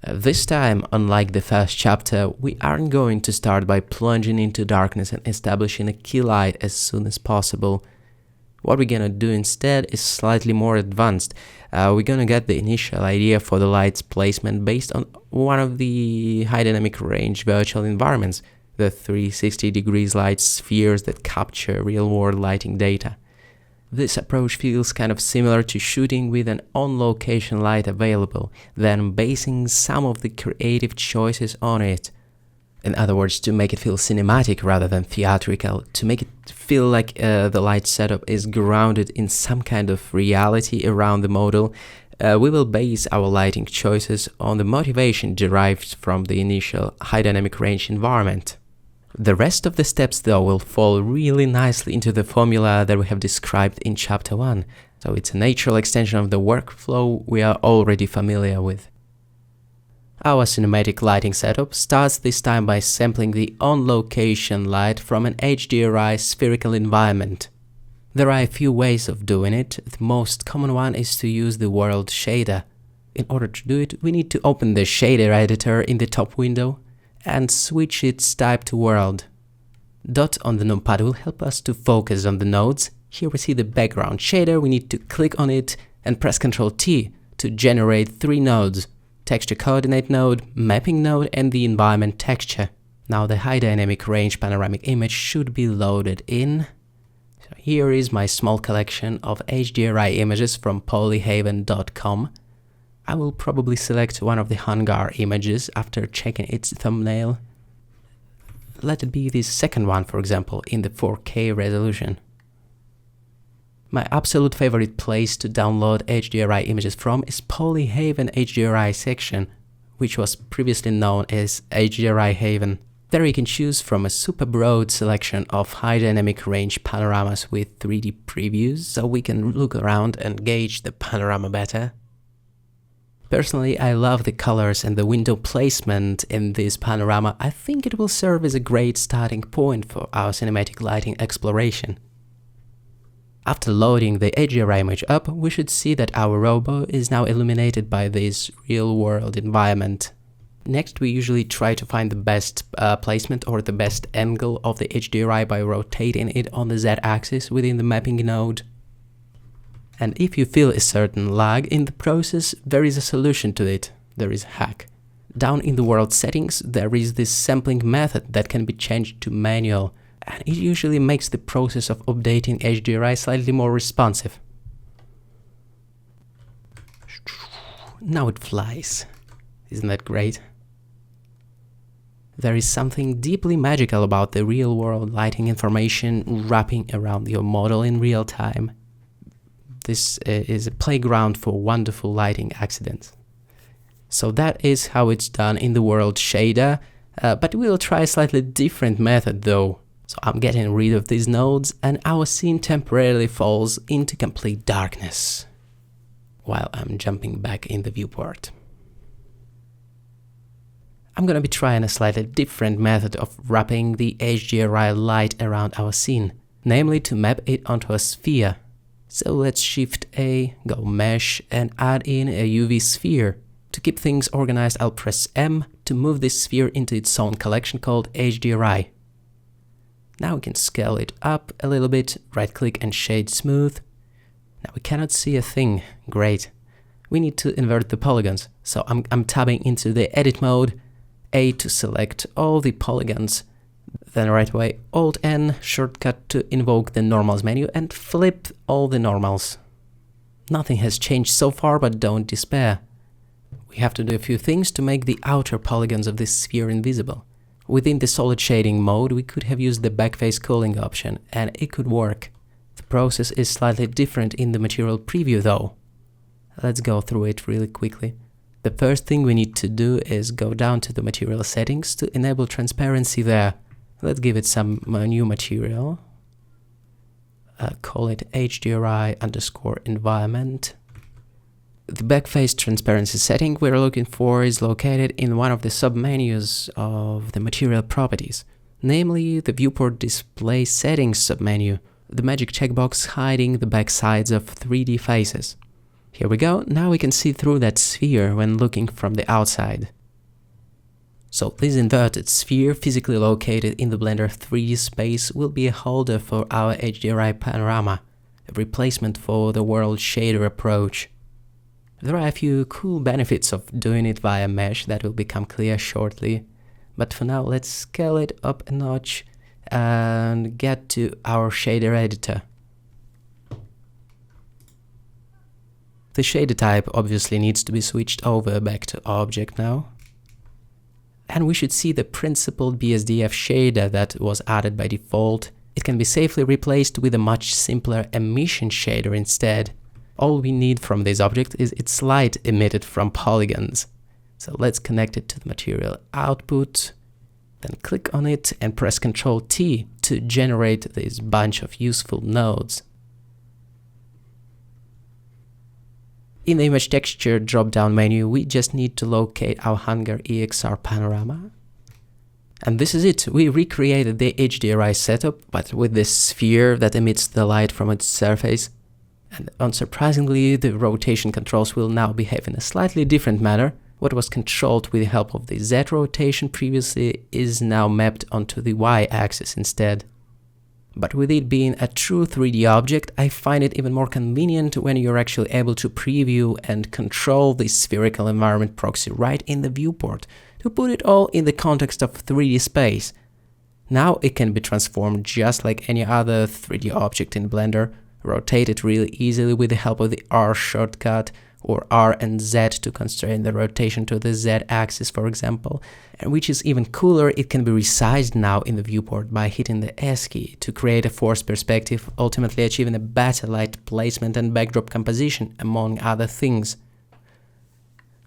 This time, unlike the first chapter, we aren't going to start by plunging into darkness and establishing a key light as soon as possible. What we're gonna do instead is slightly more advanced. We're gonna get the initial idea for the light's placement based on one of the high dynamic range virtual environments, the 360 degrees light spheres that capture real-world lighting data. This approach feels kind of similar to shooting with an on-location light available, then basing some of the creative choices on it. In other words, to make it feel cinematic rather than theatrical, to make it feel like the light setup is grounded in some kind of reality around the model, we will base our lighting choices on the motivation derived from the initial high dynamic range environment. The rest of the steps, though, will fall really nicely into the formula that we have described in Chapter 1, so it's a natural extension of the workflow we are already familiar with. Our cinematic lighting setup starts this time by sampling the on-location light from an HDRI spherical environment. There are a few ways of doing it. The most common one is to use the world shader. In order to do it, we need to open the shader editor in the top window and switch its type to world. Dot on the numpad will help us to focus on the nodes. Here we see the background shader. We need to click on it and press Ctrl T to generate 3 nodes: texture coordinate node, mapping node, and the environment texture. Now the high dynamic range panoramic image should be loaded in. So here is my small collection of HDRI images from polyhaven.com. I will probably select one of the Hangar images after checking its thumbnail. Let it be this second one, for example, in the 4K resolution. My absolute favorite place to download HDRI images from is Polyhaven HDRI section, which was previously known as HDRI Haven. There you can choose from a super broad selection of high dynamic range panoramas with 3D previews, so we can look around and gauge the panorama better. Personally, I love the colors and the window placement in this panorama. I think it will serve as a great starting point for our cinematic lighting exploration. After loading the HDRI image up, we should see that our robo is now illuminated by this real-world environment. Next, we usually try to find the best placement or the best angle of the HDRI by rotating it on the Z-axis within the mapping node. And if you feel a certain lag in the process, there is a solution to it. There is a hack. Down in the world settings, there is this sampling method that can be changed to manual, and it usually makes the process of updating HDRI slightly more responsive. Now it flies. Isn't that great? There is something deeply magical about the real-world lighting information wrapping around your model in real time. This is a playground for wonderful lighting accidents. So that is how it's done in the world shader, but we'll try a slightly different method though. So I'm getting rid of these nodes and our scene temporarily falls into complete darkness while I'm jumping back in the viewport. I'm gonna be trying a slightly different method of wrapping the HDRI light around our scene, namely to map it onto a sphere. So let's Shift A, go Mesh, and add in a UV sphere. To keep things organized, I'll press M to move this sphere into its own collection called HDRI. Now we can scale it up a little bit, right-click and shade smooth. Now we cannot see a thing. Great. We need to invert the polygons. So I'm tabbing into the Edit mode, A to select all the polygons. Then right away Alt-N, shortcut to invoke the normals menu and flip all the normals. Nothing has changed so far, but don't despair. We have to do a few things to make the outer polygons of this sphere invisible. Within the solid shading mode, we could have used the backface culling option, and it could work. The process is slightly different in the material preview though. Let's go through it really quickly. The first thing we need to do is go down to the material settings to enable transparency there. Let's give it some new material. Call it HDRI_environment. The backface transparency setting we're looking for is located in one of the submenus of the material properties, namely the viewport display settings submenu, the magic checkbox hiding the backsides of 3D faces. Here we go, now we can see through that sphere when looking from the outside. So this inverted sphere, physically located in the Blender 3D space, will be a holder for our HDRI panorama, a replacement for the world shader approach. There are a few cool benefits of doing it via mesh that will become clear shortly, but for now let's scale it up a notch and get to our shader editor. The shader type obviously needs to be switched over back to object now. And we should see the principled BSDF shader that was added by default. It can be safely replaced with a much simpler emission shader instead. All we need from this object is its light emitted from polygons. So let's connect it to the material output, then click on it and press Ctrl T to generate this bunch of useful nodes. In the image texture drop-down menu, we just need to locate our Hunger EXR panorama. And this is it. We recreated the HDRI setup, but with this sphere that emits the light from its surface. And unsurprisingly, the rotation controls will now behave in a slightly different manner. What was controlled with the help of the Z rotation previously is now mapped onto the Y axis instead. But with it being a true 3D object, I find it even more convenient when you're actually able to preview and control the spherical environment proxy right in the viewport, to put it all in the context of 3D space. Now it can be transformed just like any other 3D object in Blender, rotated really easily with the help of the R shortcut, or R and Z to constrain the rotation to the Z axis, for example. And which is even cooler, it can be resized now in the viewport by hitting the S key to create a forced perspective, ultimately achieving a better light placement and backdrop composition, among other things.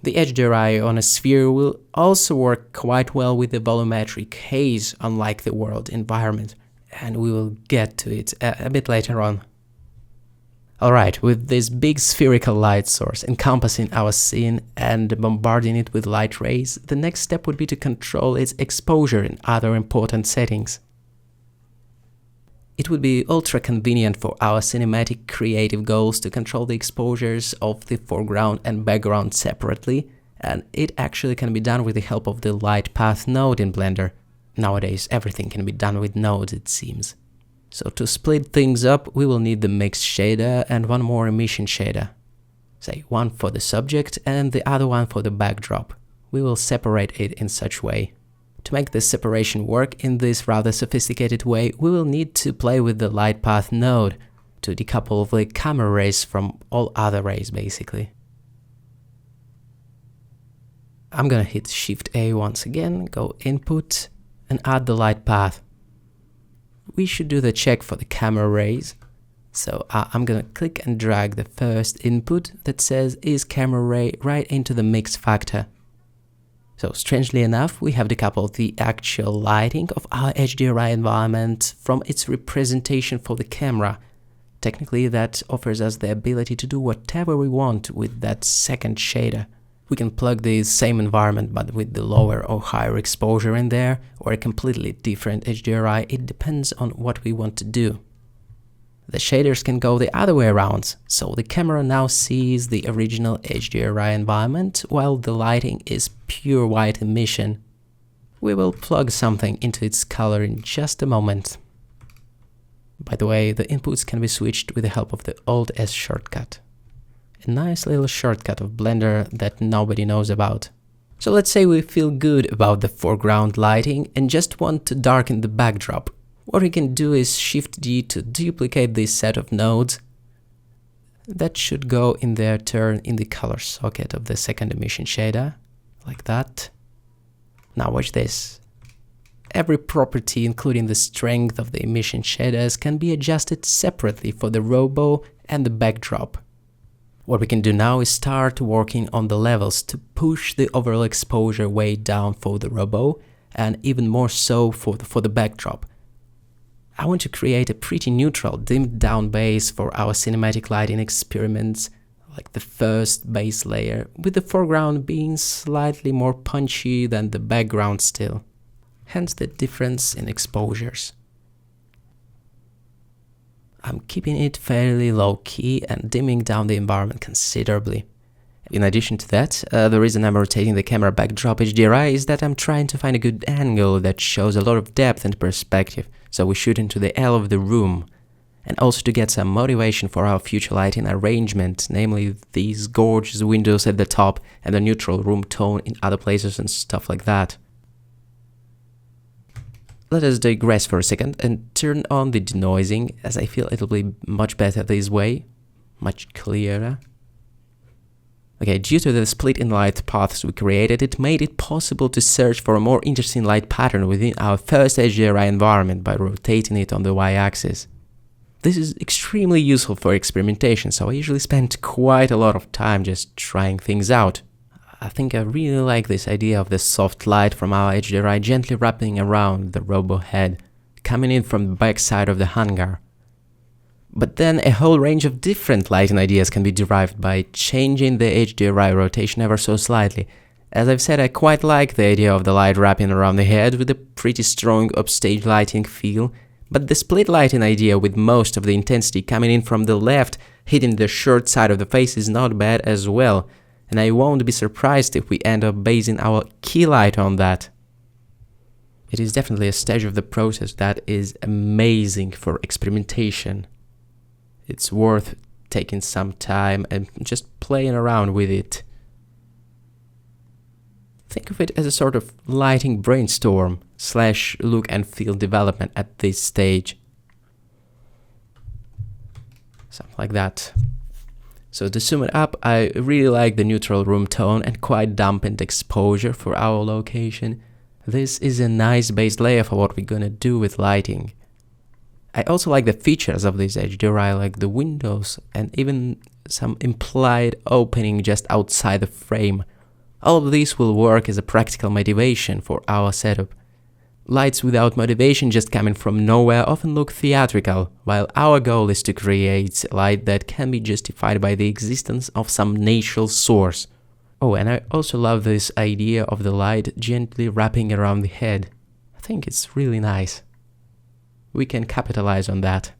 The HDRI on a sphere will also work quite well with the volumetric haze, unlike the world environment, and we will get to it a bit later on. Alright, with this big spherical light source encompassing our scene and bombarding it with light rays, the next step would be to control its exposure in other important settings. It would be ultra convenient for our cinematic creative goals to control the exposures of the foreground and background separately, and it actually can be done with the help of the light path node in Blender. Nowadays everything can be done with nodes, it seems. So to split things up, we will need the mix shader and one more emission shader. Say one for the subject and the other one for the backdrop. We will separate it in such way. To make this separation work in this rather sophisticated way, we will need to play with the light path node to decouple the camera rays from all other rays basically. I'm gonna hit Shift A once again, go Input and add the light path. We should do the check for the camera rays. So I'm gonna click and drag the first input that says is camera ray right into the mix factor. So strangely enough, we have decoupled the actual lighting of our HDRI environment from its representation for the camera. Technically, that offers us the ability to do whatever we want with that second shader. We can plug the same environment but with the lower or higher exposure in there, or a completely different HDRI. It depends on what we want to do. The shaders can go the other way around, so the camera now sees the original HDRI environment while the lighting is pure white emission. We will plug something into its color in just a moment. By the way, the inputs can be switched with the help of the Alt-S shortcut. A nice little shortcut of Blender that nobody knows about. So let's say we feel good about the foreground lighting and just want to darken the backdrop. What we can do is Shift D to duplicate this set of nodes. That should go in their turn in the color socket of the second emission shader, like that. Now watch this. Every property, including the strength of the emission shaders, can be adjusted separately for the robo and the backdrop. What we can do now is start working on the levels to push the overall exposure way down for the robo and even more so for the backdrop. I want to create a pretty neutral, dimmed down base for our cinematic lighting experiments, like the first base layer, with the foreground being slightly more punchy than the background still. Hence the difference in exposures. I'm keeping it fairly low-key and dimming down the environment considerably. In addition to that, the reason I'm rotating the camera backdrop HDRI is that I'm trying to find a good angle that shows a lot of depth and perspective, so we shoot into the L of the room, and also to get some motivation for our future lighting arrangement, namely these gorgeous windows at the top and the neutral room tone in other places and stuff like that. Let us digress for a second and turn on the denoising, as I feel it'll be much better this way, much clearer. Okay, due to the split in light paths we created, it made it possible to search for a more interesting light pattern within our first HDRI environment by rotating it on the y-axis. This is extremely useful for experimentation, so I usually spend quite a lot of time just trying things out. I think I really like this idea of the soft light from our HDRI gently wrapping around the robo head, coming in from the back side of the hangar. But then a whole range of different lighting ideas can be derived by changing the HDRI rotation ever so slightly. As I've said, I quite like the idea of the light wrapping around the head with a pretty strong upstage lighting feel, but the split lighting idea with most of the intensity coming in from the left, hitting the short side of the face is not bad as well, and I won't be surprised if we end up basing our key light on that. It is definitely a stage of the process that is amazing for experimentation. It's worth taking some time and just playing around with it. Think of it as a sort of lighting brainstorm / look and feel development at this stage. Something like that. So to sum it up, I really like the neutral room tone and quite dampened exposure for our location. This is a nice base layer for what we're gonna do with lighting. I also like the features of this HDRI, like the windows and even some implied opening just outside the frame. All of this will work as a practical motivation for our setup. Lights without motivation just coming from nowhere often look theatrical, while our goal is to create light that can be justified by the existence of some natural source. Oh, and I also love this idea of the light gently wrapping around the head. I think it's really nice. We can capitalize on that.